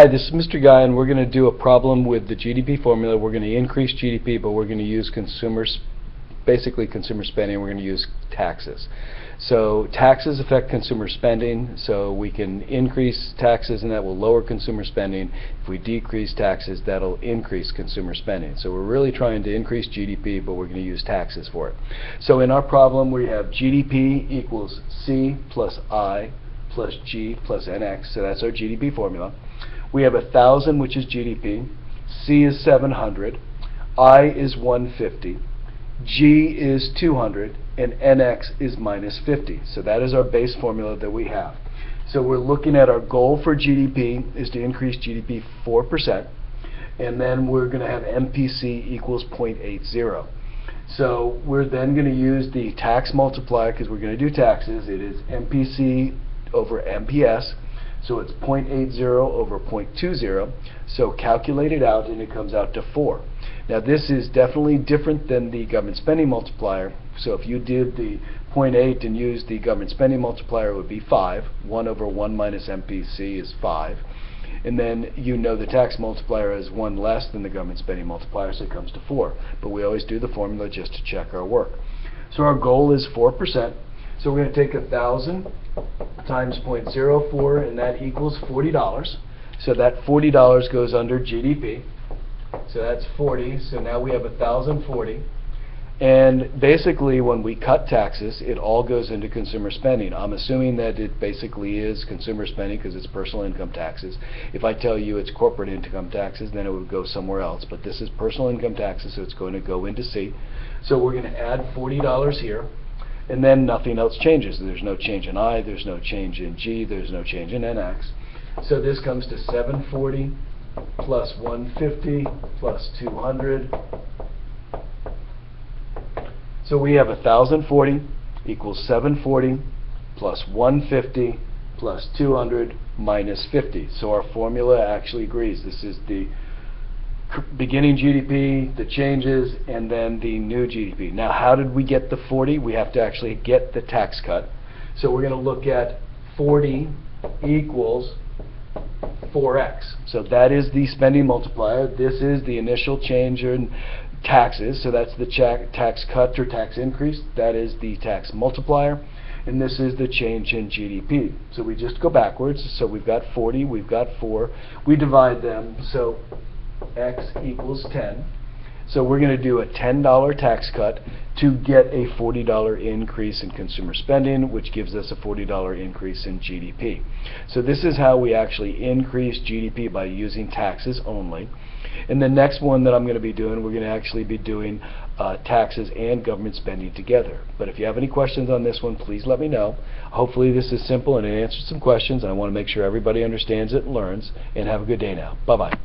Hi, this is Mr. Guy, and we're going to do a problem with the GDP formula. We're going to increase GDP, but we're going to use basically consumer spending, and we're going to use taxes. So taxes affect consumer spending, so we can increase taxes and that will lower consumer spending. If we decrease taxes, that'll increase consumer spending. So we're really trying to increase GDP, but we're going to use taxes for it. So in our problem, we have GDP equals C plus I plus G plus NX, so that's our GDP formula. We have 1,000, which is GDP, C is 700, I is 150, G is 200, and NX is minus 50. So that is our base formula that we have. So we're looking at our goal for GDP is to increase GDP 4%, and then we're going to have MPC equals 0.80. So we're then going to use the tax multiplier because we're going to do taxes. It is MPC over MPS. So it's 0.80 over 0.20. So calculate it out and it comes out to 4. Now this is definitely different than the government spending multiplier. So if you did the 0.8 and used the government spending multiplier, it would be 5. 1 over 1 minus MPC is 5. And then you know the tax multiplier is 1 less than the government spending multiplier, so it comes to 4. But we always do the formula just to check our work. So our goal is 4%. So we're going to take 1,000 times 0.04, and that equals $40. So that $40 goes under GDP. So that's 40. So now we have 1,040. And basically, when we cut taxes, it all goes into consumer spending. I'm assuming that it basically is consumer spending because it's personal income taxes. If I tell you it's corporate income taxes, then it would go somewhere else. But this is personal income taxes, so it's going to go into C. So we're going to add $40 here. And then nothing else changes. There's no change in I, there's no change in G, there's no change in NX. So this comes to 740 plus 150 plus 200. So we have 1,040 equals 740 plus 150 plus 200 minus 50. So our formula actually agrees. This is the beginning GDP, the changes, and then the new GDP. Now, how did we get the 40? We have to actually get the tax cut. So we're going to look at 40 equals 4x. So that is the spending multiplier. This is the initial change in taxes. So that's the tax cut or tax increase. That is the tax multiplier. And this is the change in GDP. So we just go backwards. So we've got 40, we've got 4. We divide them. So X equals 10. So we're going to do a $10 tax cut to get a $40 increase in consumer spending, which gives us a $40 increase in GDP. So this is how we actually increase GDP, by using taxes only. And the next one that I'm going to be doing, we're going to actually be doing taxes and government spending together. But if you have any questions on this one, please let me know. Hopefully this is simple and it answers some questions. I want to make sure everybody understands it and learns. And have a good day now. Bye-bye.